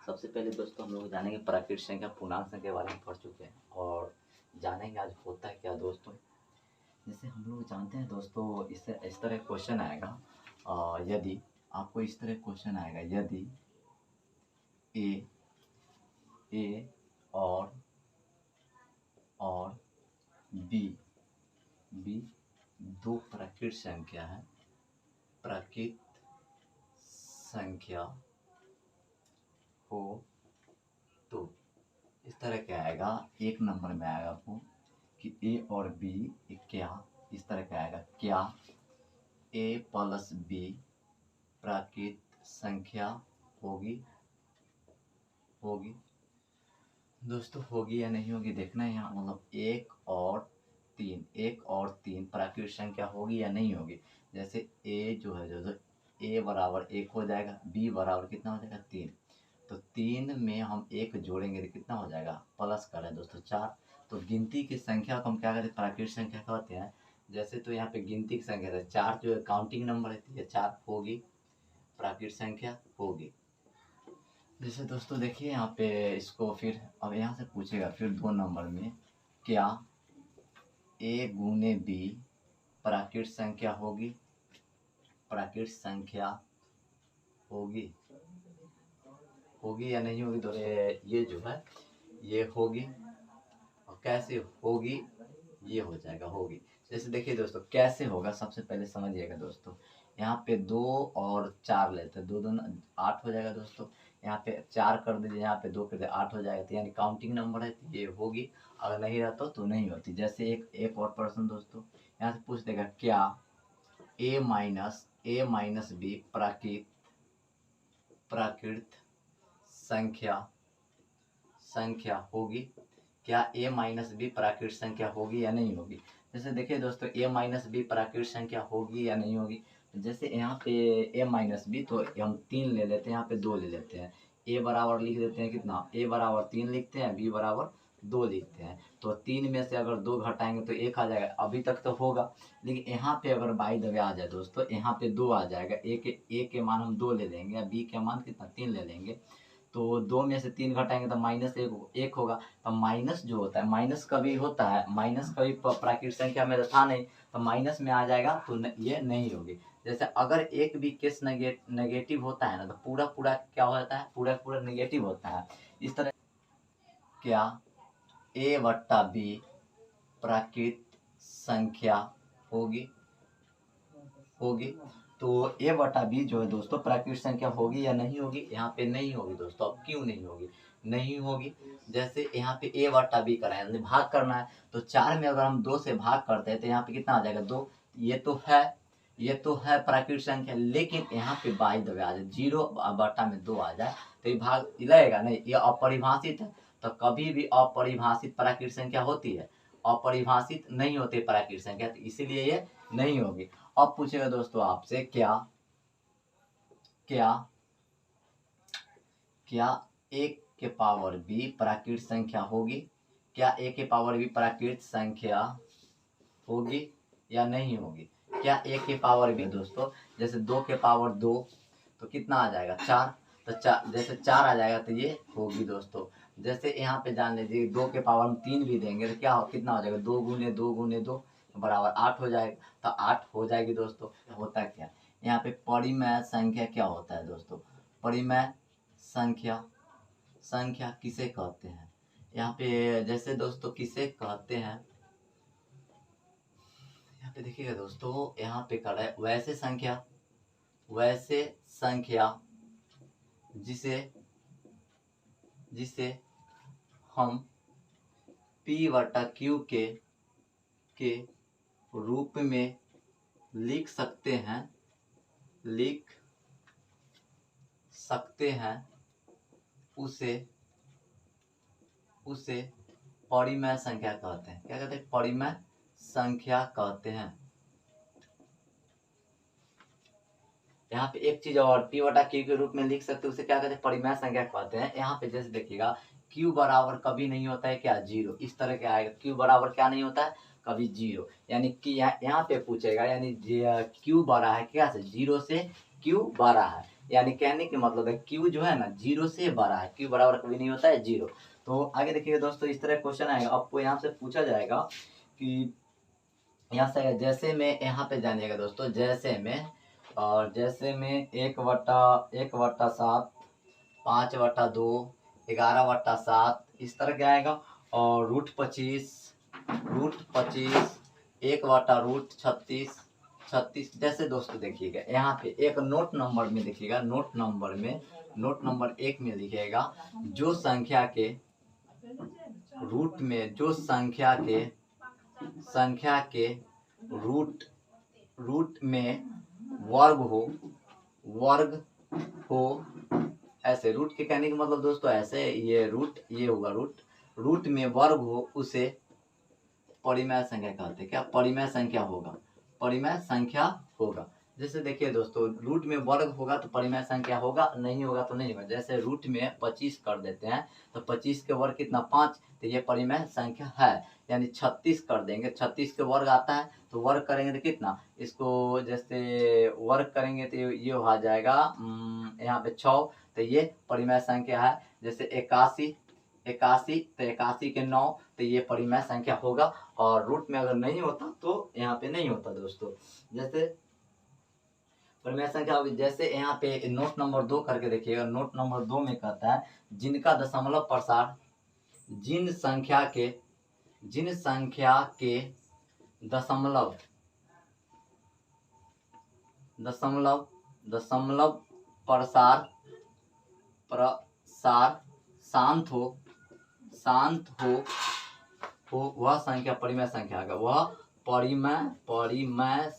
सबसे पहले दोस्तों हम लोग जानेंगे प्राकृतिक संख्या पूर्णांक संख्या के बारे में पढ़ चुके हैं और जानेंगे आज होता है क्या दोस्तों। जैसे हम लोग जानते हैं दोस्तों, इससे इस तरह क्वेश्चन आएगा। यदि आपको इस तरह क्वेश्चन आएगा, यदि ए ए और बी बी दो प्राकृतिक संख्या है, प्राकृतिक संख्या हो तो इस तरह क्या आएगा। एक नंबर में आएगा आपको कि ए और बी क्या, इस तरह क्या आएगा, क्या ए प्लस बी प्राकृतिक संख्या होगी दोस्तों, होगी या नहीं होगी देखना है यहाँ। मतलब एक और तीन प्राकृतिक संख्या होगी या नहीं होगी। जैसे ए जो है जो ए बराबर 1 हो जाएगा, बी बराबर कितना हो जाएगा 3। तो 3 में हम 1 जोड़ेंगे तो कितना हो जाएगा, प्लस करें दोस्तों 4। तो गिनती की संख्या को हम क्या कहते हैं, प्राकृतिक संख्या कहते हैं। जैसे तो यहाँ पे गिनती की संख्या है 4, जो काउंटिंग नंबर है, ये 4 होगी, प्राकृतिक संख्या होगी। जैसे दोस्तों देखिए यहाँ पे इसको फिर अब यहाँ से पूछेगा फिर 2 नंबर में, क्या ए गुने बी प्राकृतिक संख्या होगी, प्राकृतिक संख्या होगी या नहीं होगी। तो ये जो है ये होगी, और कैसे होगी ये हो जाएगा होगी। जैसे देखिए दोस्तों कैसे होगा, सबसे पहले समझिएगा दोस्तों। यहाँ पे 2 और 4 लेते हैं, 2 2 8 हो जाएगा दोस्तों। यहाँ पे 4 कर दीजिए, यहाँ पे 2 कर दीजिए, 8 हो जाएगा। तो यानी काउंटिंग नंबर है तो ये होगी, अगर नहीं रहता तो नहीं होती। जैसे एक और प्रश्न दोस्तों यहाँ से पूछ देगा, क्या ए माइनस बी प्राकृत संख्या होगी, क्या ए माइनस बी प्राकृतिक संख्या होगी या नहीं होगी। जैसे देखिए दोस्तों ए माइनस बी प्राकृतिक संख्या होगी या नहीं होगी। जैसे यहाँ पे ए माइनस बी, तो हम 3 ले लेते हैं, यहाँ पे 2 ले लेते हैं। ए बराबर लिख देते हैं कितना, ए बराबर 3 लिखते हैं, बी बराबर 2 लिखते हैं। तो 3 में से अगर 2 घटाएंगे तो 1 आ जाएगा, अभी तक तो होगा। लेकिन यहाँ पे अगर बाई द वे आ जाए दोस्तों, यहाँ पे 2 आ जाएगा, ए के मान हम 2 ले लेंगे, बी के मान कितना 3 ले लेंगे। तो 2 में से 3 घटाएंगे तो माइनस एक होगा। तो माइनस जो होता है, माइनस कभी होता है, माइनस कभी प्राकृतिक संख्या में तो था नहीं, तो माइनस में आ जाएगा तो ये नहीं होगी। जैसे अगर एक भी केस नेगेटिव होता है ना, तो पूरा पूरा क्या होता है, पूरा पूरा नेगेटिव होता है। इस तरह क्या ए बट्टा बी प्राकृतिक संख्या होगी। तो ए बटा बी जो है दोस्तों प्राकृतिक संख्या होगी या नहीं होगी। यहाँ पे नहीं होगी दोस्तों। अब क्यों नहीं होगी। जैसे यहाँ पे ए बटा बी कराए, भाग करना है, तो 4 में अगर हम 2 से भाग करते हैं तो यहाँ पे कितना आ जाएगा 2। ये तो है प्राकृतिक संख्या, लेकिन यहाँ पे बाई द वे आ जाए 0 बटा में 2 आ जाए तो ये भाग लगेगा नहीं, ये अपरिभाषित है। तो कभी भी अपरिभाषित प्राकृतिक संख्या होती है, अपरिभाषित नहीं होती प्राकृतिक संख्या, तो इसीलिए ये नहीं होगी। अब पूछेगा दोस्तों आपसे, क्या 1 के पावर बी प्राकृतिक संख्या होगी, क्या 1 के पावर बी प्राकृतिक संख्या होगी या नहीं होगी। क्या 1 के पावर बी दोस्तों, जैसे 2 के पावर 2 तो कितना आ जाएगा 4, तो जैसे 4 आ जाएगा तो ये होगी दोस्तों। जैसे यहाँ पे जान लीजिए 2 के पावर हम 3 भी देंगे तो क्या कितना हो जाएगा, 2 गुने 2 गुने 2 बराबर 8 हो जाएगा। तो 8 हो जाएगी दोस्तों। होता क्या यहाँ पे परिमेय संख्या क्या होता है दोस्तों, परिमेय संख्या किसे कहते हैं। यहाँ पे जैसे दोस्तों किसे कहते हैं, यहाँ पे देखिएगा दोस्तों, यहाँ पे कर रहा है वैसे संख्या जिसे हम P बटा Q के रूप में लिख सकते हैं उसे परिमेय संख्या कहते हैं। क्या कहते हैं, परिमेय संख्या कहते हैं। यहाँ पे एक चीज और, P बटा Q के रूप में लिख सकते हैं, उसे क्या कहते हैं, परिमेय संख्या कहते हैं। यहाँ पे जैसे देखिएगा Q बराबर कभी नहीं होता है क्या, 0। इस तरह के आएगा, Q बराबर क्या नहीं होता है, कभी 0। यानी कि यहाँ पे पूछेगा, यानी Q बड़ा है क्या से, 0 से Q बड़ा है, यानी कहने के मतलब है क्यू जो है ना 0 से बड़ा है, क्यू बराबर कभी नहीं होता है 0। तो आगे देखिएगा दोस्तों, इस तरह क्वेश्चन आएगा आपको, यहाँ से पूछा जाएगा कि यहाँ से जैसे में यहाँ पे जानिएगा दोस्तों, जैसे में और जैसे में 1/7, 5/2, 11/7 इस तरह के आएगा। और √25, 1/√36, 36 जैसे दोस्तों देखिएगा यहाँ पे एक नोट नंबर में देखिएगा, नोट नंबर 1 में लिखिएगा जो संख्या के रूट में, जो संख्या के रूट में वर्ग हो ऐसे, रूट के कहने का मतलब दोस्तों ऐसे, ये रूट ये होगा रूट में वर्ग हो उसे परिमेय संख्या कहते हैं। क्या परिमेय संख्या होगा, परिमेय संख्या होगा। जैसे देखिए दोस्तों, रूट में वर्ग होगा तो परिमेय संख्या होगा, नहीं होगा तो नहीं होगा। जैसे रूट में 25 कर देते हैं तो 25 के वर्ग कितना 5, तो ये परिमेय संख्या है। यानी 36 कर देंगे, 36 के वर्ग आता है तो वर्ग करेंगे तो कितना, इसको जैसे वर्ग करेंगे तो ये आ जाएगा यहाँ पे 6, तो ये परिमेय संख्या है। जैसे 81 तो 81 के 9, तो ये परिमेय संख्या होगा। और रूट में अगर नहीं होता तो यहाँ पे नहीं होता दोस्तों। जैसे परिमेय संख्या होगी, जैसे यहाँ पे नोट नंबर 2 करके देखिएगा, नोट नंबर 2 में कहता है जिनका दशमलव प्रसार, जिन संख्या के दशमलव प्रसार शांत हो वह संख्या परिमेय संख्या होगा, वह परिमेय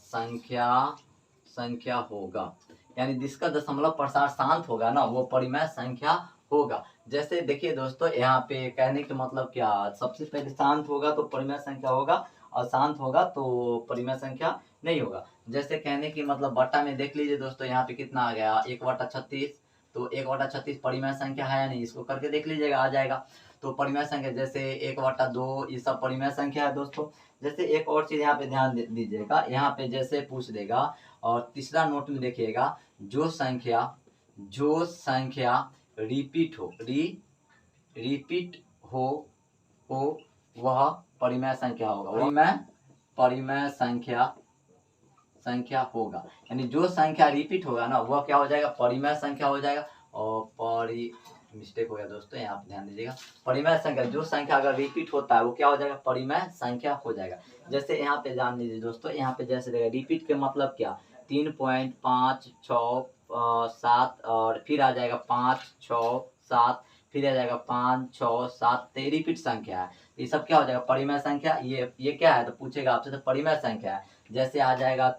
संख्या होगा। यानी जिसका दशमलव प्रसार शांत होगा ना, वो परिमेय संख्या होगा। जैसे देखिए दोस्तों, यहाँ पे कहने के मतलब क्या, सबसे पहले शांत होगा तो परिमेय संख्या होगा, और शांत होगा तो परिमेय संख्या नहीं होगा। जैसे कहने की मतलब बट्टा में देख लीजिए दोस्तों, यहाँ पे कितना आ गया 1/36, तो 1/36 परिमेय संख्या है या नहीं, इसको करके देख लीजिएगा, आ जाएगा। तो परिमेय संख्या जैसे 1/2 ये सब परिमेय संख्या है दोस्तों। जैसे एक और चीज यहाँ पे ध्यान दीजिएगा, यहाँ पे जैसे पूछ देगा, और तीसरा नोट में देखिएगा जो संख्या रिपीट हो वह परिमेय संख्या होगा, परिमेय संख्या होगा। यानी जो संख्या रिपीट होगा ना, वह क्या हो जाएगा, परिमेय संख्या हो जाएगा। और मिस्टेक हो गया दोस्तों, यहाँ पे ध्यान दीजिएगा, परिमेय संख्या, जो संख्या अगर रिपीट होता है वो क्या हो जाएगा, परिमेय संख्या हो जाएगा। जैसे यहाँ पे जान लीजिए दोस्तों, यहाँ पे जैसे देखिए रिपीट के मतलब क्या, 3.567 और फिर आ जाएगा 567, फिर आ जाएगा 567, तो रिपीट संख्या है, ये सब क्या हो जाएगा, परिमेय संख्या। ये क्या है तो पूछेगा आपसे, तो परिमेय संख्या है। जैसे आ जाएगा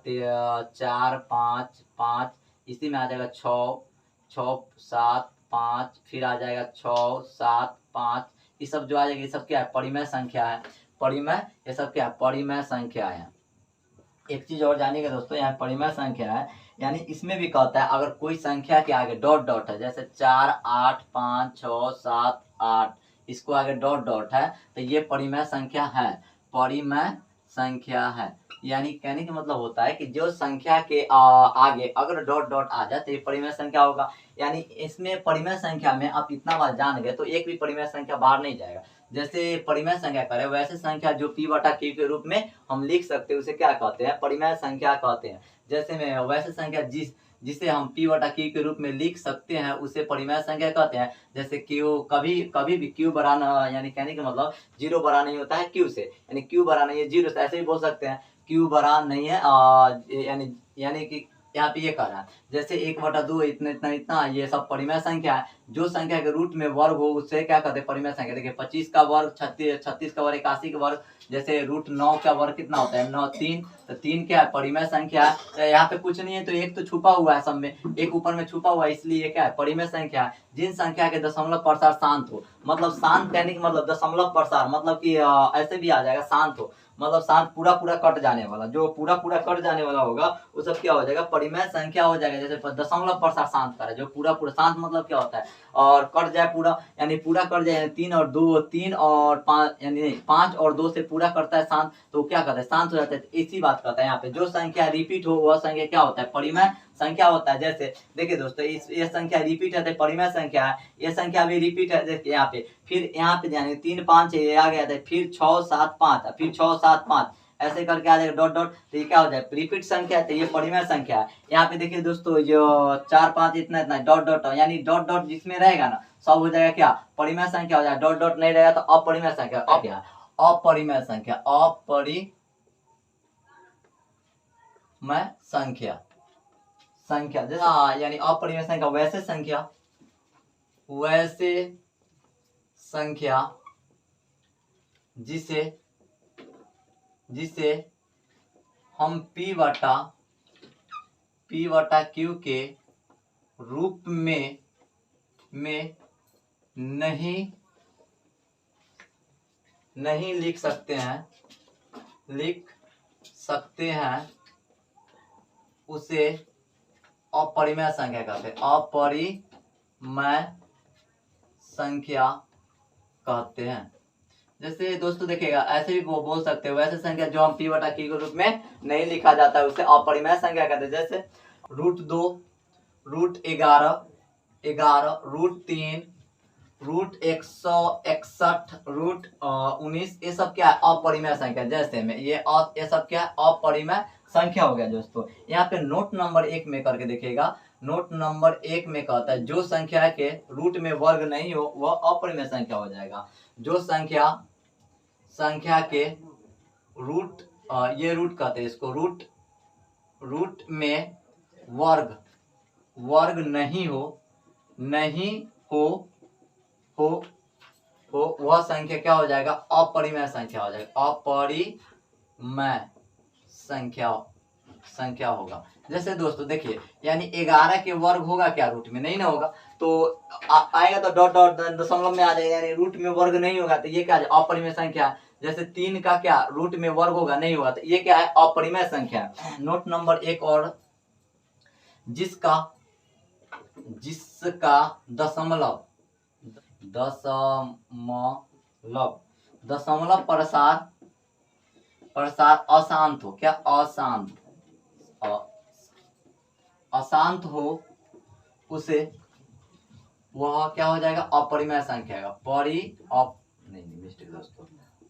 4 5 5, इसी में आ जाएगा 6 6 7 5, फिर आ जाएगा 6 7 5, ये सब जो आ जाएगा, ये सब क्या है, परिमेय संख्या है। परिमेय, ये सब क्या है, परिमेय संख्या है। एक चीज और जानिएगा दोस्तों, यहाँ परिमेय संख्या है, यानी इसमें भी कहता है अगर कोई संख्या के आगे डॉट डॉट है, जैसे 4 8 5 6 7 8, इसको आगे डॉट डॉट है तो ये परिमेय संख्या है, परिमेय संख्या है। यानी कहने का मतलब होता है कि जो संख्या के आगे अगर डॉट डॉट आ जाए तो ये परिमेय संख्या होगा। यानी इसमें परिमेय संख्या में आप इतना बात जान गए तो एक भी परिमेय संख्या बाहर नहीं जाएगा। जैसे परिमेय संख्या करें, वैसे संख्या जो p/q के रूप में हम लिख सकते हैं उसे क्या कहते हैं, परिमेय संख्या कहते हैं। जैसे में वैसे संख्या जिसे हम p/q के रूप में लिख सकते हैं उसे परिमेय संख्या कहते हैं। जैसे q, कभी भी q बड़ा न, यानी कहने का मतलब 0 बड़ा नहीं होता है q से, यानी q बड़ा नहीं है 0 से, ऐसे भी बोल सकते हैं q बड़ा नहीं है, यानी कि यहाँ पे ये कह रहा है जैसे 1/2 इतना इतना इतना, ये सब परिमेय संख्या है। जो संख्या के रूट में वर्ग हो उससे क्या कहते हैं, परिमेय संख्या। देखिए 25 का वर्ग 36 का वर्ग 81 का वर्ग, जैसे √9 का वर्ग कितना होता है 9 3, तो 3 क्या है, परिमेय संख्या है। तो यहाँ पे कुछ नहीं है तो एक तो छुपा हुआ है सब में, एक ऊपर में छुपा हुआ है, इसलिए क्या है, परिमेय संख्या है। जिन संख्या के दशमलव प्रसार शांत हो, मतलब शांत कहने का मतलब दशमलव प्रसार मतलब कि ऐसे भी आ जाएगा शांत हो, मतलब शांत पूरा कट जाने वाला, जो पूरा कट जाने वाला होगा वो सब क्या हो जाएगा, परिमेय संख्या हो जाएगा। जैसे दशमलव प्रसार शांत करे, जो पूरा शांत मतलब क्या होता है, और कट जाए पूरा, यानी पूरा कट जाए 3 और 2 3 और 5, यानी 5 और 2 से पूरा करता है शांत, तो क्या कहता है, शांत हो जाता है। इसी बात कहता है यहाँ पे, जो संख्या रिपीट हो वह संख्या क्या होता है, परिमेय संख्या होता है। जैसे देखिए दोस्तों, ये संख्या रिपीट है तो परिमेय संख्या है, ये संख्या भी रिपीट है। देखिए यहाँ पे, फिर यहाँ पे ध्यान 3 5 ये आ गया था, फिर 6 7 5, फिर 6 7 5 ऐसे करके आ जाएगा डॉट डॉट। तो ये क्या हो जाए, रिपीट संख्या है, तो ये परिमेय संख्या है। यहाँ पे देखिए दोस्तों, जो 4 5 इतना इतना डॉट डॉट, यानी डॉट डॉट जिसमें रहेगा ना सब हो जाएगा क्या, परिमेय संख्या हो जाएगा। डॉट डॉट नहीं रहेगा तो अपरिमेय संख्या। क्या, अपरिमेय संख्या, अपरिमेय संख्या, संख्या जैसे यानी अपरिमेय संख्या वैसे संख्या, वैसे संख्या जिसे हम P बटा Q के रूप में नहीं लिख सकते हैं, उसे अपरिमेय संख्या कहते हैं, अपरिमेय संख्या कहते हैं। जैसे दोस्तों देखिएगा, ऐसे भी बोल सकते हो, वैसे संख्या जो हम P बटा Q के रूप में नहीं लिखा जाता है उसे अपरिमेय संख्या कहते हैं। जैसे √2, √11, √3, √161, √19, ये सब क्या है, अपरिमेय संख्या। जैसे में ये सब क्या है, अपरिमेय संख्या हो गया। दोस्तों यहाँ पे नोट नंबर 1 में करके देखिएगा, नोट नंबर 1 में कहता है जो संख्या के रूट में वर्ग नहीं हो वह अपरिमेय संख्या हो जाएगा। जो संख्या के रूट, ये रूट कहते हैं इसको, रूट में वर्ग नहीं हो वह संख्या क्या हो जाएगा, अपरिमेय संख्या हो जाएगा, अपरिमेय संख्या होगा। जैसे दोस्तों देखिए, यानी 11 के वर्ग होगा क्या, रूट में नहीं ना होगा, तो आएगा तो डॉट डॉट दशमलव में आ जाएगा, यानी रूट में वर्ग नहीं होगा तो ये क्या है, अपरिमेय संख्या है। जैसे 3 का क्या रूट में वर्ग होगा, नहीं होगा, तो ये क्या है, अपरिमेय संख्या। नोट नंबर 1 और जिसका दशमलव प्रसार अशांत हो, क्या अशांत हो, उसे वह क्या हो जाएगा, अपरिमेय संख्या है।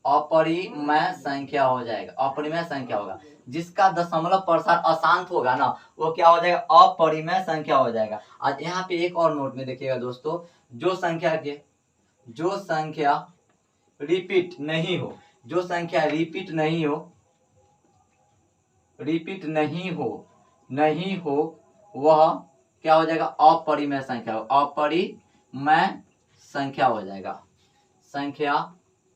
अपरिमेय संख्या हो जाएगा, अपरिमेय संख्या होगा। जिसका दशमलव प्रसार अशांत होगा ना वो क्या हो जाएगा, अपरिमेय संख्या हो जाएगा। आज यहाँ पे एक और नोट में देखिएगा दोस्तों, जो संख्या रिपीट नहीं हो वह क्या हो जाएगा, अपरिमेय संख्या हो जाएगा, संख्या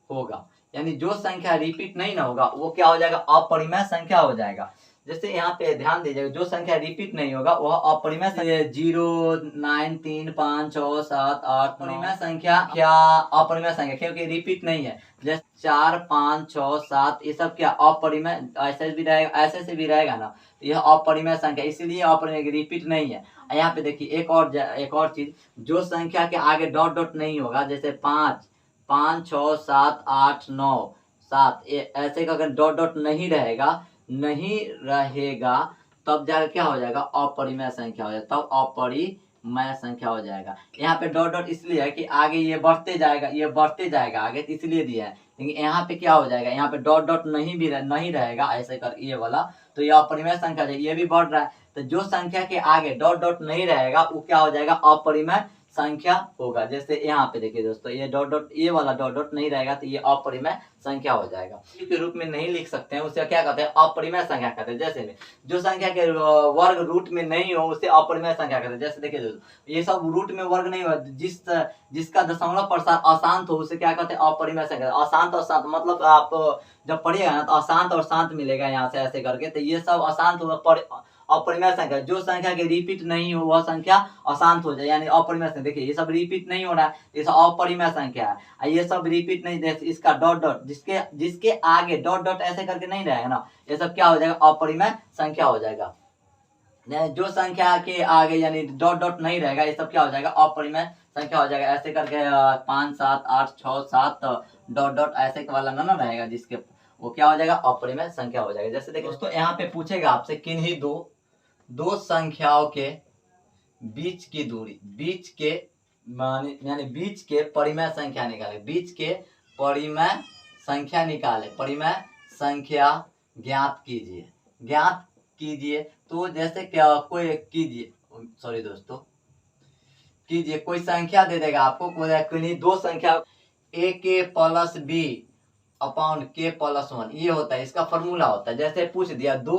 होगा। यानी जो संख्या रिपीट नहीं ना होगा वो क्या हो जाएगा, अपरिमेय संख्या हो जाएगा। जैसे यहाँ पे ध्यान दीजिएगा, जो संख्या रिपीट नहीं होगा वह अपरिमेय संख्या। 0 9 3 5 6 7 8 अपरिमेय संख्या, क्या अपरिमेय संख्या, क्योंकि रिपीट नहीं है। जैसे 4 5 6 7 ये सब क्या अपरिमेय, ऐसे भी रहेगा, ऐसे से भी रहेगा ना, यह अपरिमेय संख्या, इसीलिए अपरिमेय, रिपीट नहीं है। यहाँ पे देखिए एक और चीज, जो संख्या के आगे डॉट डॉट नहीं होगा, जैसे 5 5 6 7 8 9 7 ऐसे का अगर डॉट डॉट नहीं रहेगा तब जाकर क्या हो जाएगा, अपरिमेय संख्या हो जाएगा, तब अपरिमेय संख्या हो जाएगा। यहाँ पे डॉट डॉट इसलिए है कि आगे ये बढ़ते जाएगा आगे, तो इसलिए दिया है। लेकिन यहाँ पे क्या हो जाएगा, यहाँ पे डॉट डॉट नहीं रहेगा ऐसे कर ये वाला, तो ये अपरिमेय संख्या है, ये भी बढ़ रहा है। तो जो संख्या के आगे डॉट डॉट नहीं रहेगा वो क्या हो जाएगा, अपरिमेय संख्या होगा। जैसे यहाँ पे देखिए दोस्तों, ये डॉट डॉट, ये वाला डॉट डॉट नहीं रहेगा तो ये अपरिमेय संख्या हो जाएगा। के रूप में नहीं लिख सकते हैं उसे क्या कहते हैं, अपरिमेय संख्या कहते हैं। जैसे में जो संख्या के वर्ग रूट में नहीं हो उसे अपरिमेय संख्या कहते हैं। जैसे देखिए दोस्तों, ये सब रूट में वर्ग नहीं हो, जिसका दशमलव प्रसार अशांत हो उसे क्या कहते हैं, अपरिमेय संख्या। अशांत मतलब आप जब पढ़िएगा ना तो अशांत और शांत मिलेगा यहाँ से ऐसे करके, तो ये सब अशांत होगा, अपरिमेय संख्या। जो संख्या के रिपीट नहीं हो वह संख्या अशांत हो जाए, यानी अपरिमेय संख्या। देखिए ये सब रिपीट नहीं हो रहा है, ये सब अपरिमेय संख्या है। ये सब रिपीट नहीं, इसका डॉट डॉट, जिसके आगे डॉट डॉट ऐसे करके नहीं रहेगा ना, ये सब क्या हो जाएगा, अपरिमेय संख्या हो जाएगा। जो संख्या के आगे यानी डॉट डॉट नहीं रहेगा ये सब क्या हो जाएगा, अपरिमेय संख्या हो जाएगा। ऐसे करके 5 7 8 6 7 डॉट डॉट ऐसे वाला ना रहेगा, जिसके वो क्या हो जाएगा, अपरिमेय संख्या हो जाएगा। जैसे देखिए दोस्तों, यहाँ पे पूछेगा आपसे किन्हीं दो दो संख्याओं के बीच की दूरी, बीच के यानी बीच के परिमेय संख्या निकाले, बीच के परिमेय संख्या निकाले, परिमेय संख्या ज्ञात कीजिए, ज्ञात कीजिए। तो जैसे क्या कोई कीजिए, सॉरी दोस्तों, कीजिए कोई संख्या दे देगा आपको, कोई दो संख्या ए के प्लस बी अपॉन के प्लस 1, ये होता है, इसका फॉर्मूला होता है। जैसे पूछ दिया दो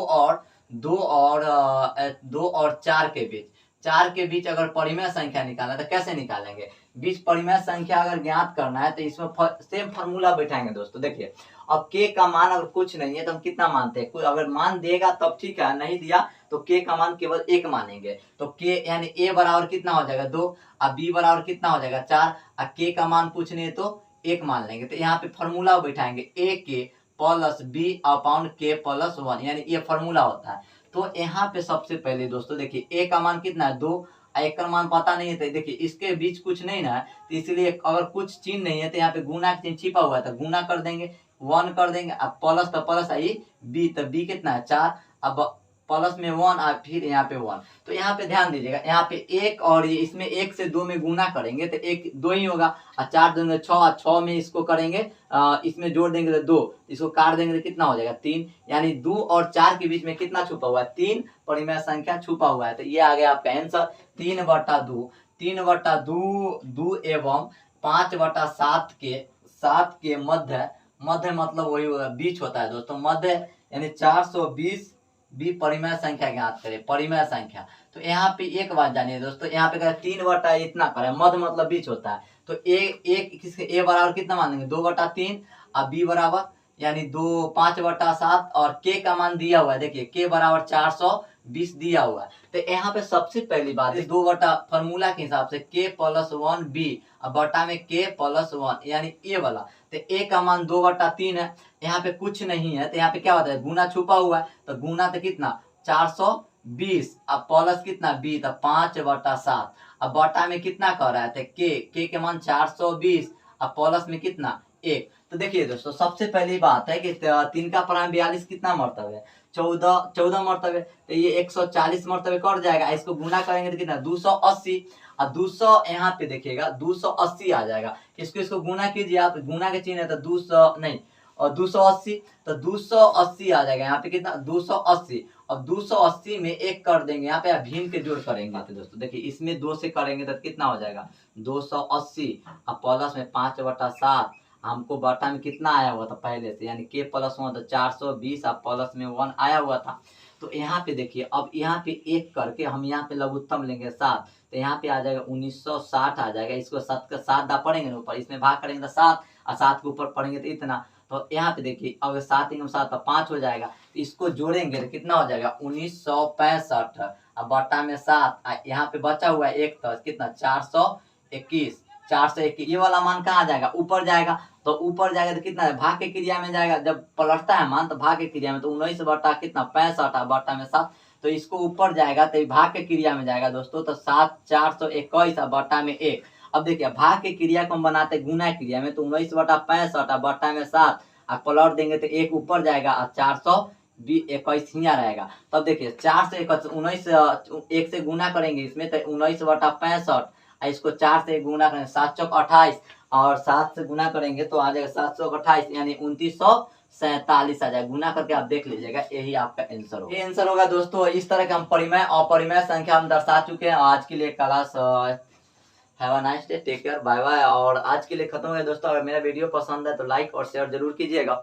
और चार के बीच, चार के बीच अगर परिमेय संख्या निकालना है तो कैसे निकालेंगे? बीच परिमेय संख्या अगर ज्ञात करना है तो इसमें सेम फॉर्मूला बैठाएंगे दोस्तों। देखिए अब के का मान अगर कुछ नहीं है तो हम कितना मानते हैं, कोई अगर मान देगा तब ठीक है, नहीं दिया तो के का मान केवल एक मानेंगे। तो के यानी ए बराबर कितना हो जाएगा 2, अब बी बराबर कितना हो जाएगा 4, और के का मान पूछने है तो एक मान लेंगे। तो यहाँ पे फॉर्मूला बैठाएंगे ए के प्लस बी अपॉन के प्लस 1, यानी ये फॉर्मूला होता है। तो यहाँ पे सबसे पहले दोस्तों देखिए ए का मान कितना है 2, एक का मान पता नहीं है, तो देखिए इसके बीच कुछ नहीं ना है, तो इसलिए अगर कुछ चिन्ह नहीं है तो यहाँ पे गुना का चिन्ह छिपा हुआ है, तो गुना कर देंगे, 1 कर देंगे। अब प्लस तो प्लस आई बी, तो बी कितना है 4, अब प्लस में 1 और फिर यहाँ पे 1। तो यहाँ पे ध्यान दीजिएगा, यहाँ पे एक और ये इसमें 1 से 2 में गुना करेंगे तो 1 2 ही होगा, और 4 दूनी 6, और 6 में इसको करेंगे इसमें जोड़ देंगे तो 2, इसको काट देंगे तो कितना हो जाएगा 3, यानी 2 और 4 के बीच में कितना छुपा हुआ है 3 परिमेय संख्या छुपा हुआ है। तो ये आ गया आपका आंसर 3/2, 3/2 एवं 5/7 के मध्य, मध्य मतलब वही होगा बीच होता है दोस्तों, मध्य यानी 420 भी परिमेय संख्या ज्ञात करें, परिमेय संख्या। तो यहाँ पे एक बात जानिए दोस्तों, यहाँ पे 3 इतना करें, मध्य मतलब बीच होता है, तो एक किसके ए बराबर कितना मानेंगे 2/3, और बी बराबर यानी 5/7, और के का मान दिया हुआ है, देखिए के बराबर 420 दिया हुआ है। तो यहाँ पे सबसे पहली बात है 2 बटा फॉर्मूला के हिसाब से के प्लस 1 बी और बटा में के प्लस 1 यानी ए वाला, तो ए का मान 2/3 है, यहाँ पे कुछ नहीं है तो यहाँ पे क्या होता है गुना छुपा हुआ है, तो गुना तो कितना 420, अब प्लस कितना बी, तो 5/7, अब बटा में कितना कर रहा है तो के मान 420, अब प्लस में कितना 1। तो देखिए दोस्तों सबसे पहली बात है कि 3 का पराम 42 कितना मर्तबे है 14 मर्तबे, तो ये 140 मर्तबे कट जाएगा, इसको गुना करेंगे तो कितना 280, और 200 यहाँ पे देखिएगा 280 आ जाएगा, इसको गुना कीजिए आप, गुना के चिन्ह है तो 200 नहीं और 280, तो 280 आ जाएगा, यहाँ पे कितना 280, अब 280 में 1 कर देंगे, यहाँ पे भिन्न के जोड़ करेंगे। तो दोस्तों देखिए इसमें 2 से करेंगे तो कितना हो जाएगा 280, अब प्लस में 5/7, हमको बटा में कितना आया हुआ था पहले से, यानी के प्लस 1 तो 420, अब प्लस में 1 आया हुआ था। तो यहाँ पे देखिए अब यहाँ पे 1 करके हम यहाँ पे लघुत्तम लेंगे 7, तो यहाँ पे आ जाएगा 1960 आ जाएगा, इसको 7 का 7 दा पढ़ेंगे ना ऊपर, इसमें भाग करेंगे तो 7, और 7 के ऊपर पढ़ेंगे तो इतना, तो यहाँ पे देखिए अगर 7 × 7 तो 5 हो जाएगा, तो इसको जोड़ेंगे तो कितना हो जाएगा 1965, अब बटा में 7, यहाँ पे बचा हुआ है 1 तो कितना 421, 421 ये वाला मान कहाँ जाएगा ऊपर जाएगा, तो ऊपर जाएगा तो कितना है भाग के क्रिया में जाएगा, जब पलटता है मान तो भाग के क्रिया में, तो 19 बटा कितना 65 बटा में 7, तो इसको ऊपर जाएगा तो भाग के क्रिया में जाएगा दोस्तों, तो 7 421 बटा में 1। अब देखिए भाग के क्रिया को हम बनाते गुना क्रिया में, तो 19/65 बटा में 7, और पलट देंगे तो 1 ऊपर जाएगा और 421 हिया रहेगा। तब देखिए 4 से 19 1 से गुना करेंगे इसमें तो 19/65, इसको 4 से गुना करेंगे 7 चौक 28, और 7 से गुना करेंगे तो आ जाएगा 7 चौक 28 यानी 2947 आ जाएगा, गुना करके आप देख लीजिएगा, यही आपका आंसर होगा। ये आंसर होगा दोस्तों। इस तरह के हम परिमेय और अपरिमेय संख्या हम दर्शा चुके हैं। आज के लिए class have a nice day, take care, bye bye. और आज के लिए खत्म हो गया दोस्तों। अगर मेरा वीडियो पसंद है तो लाइक और शेयर जरूर कीजिएगा।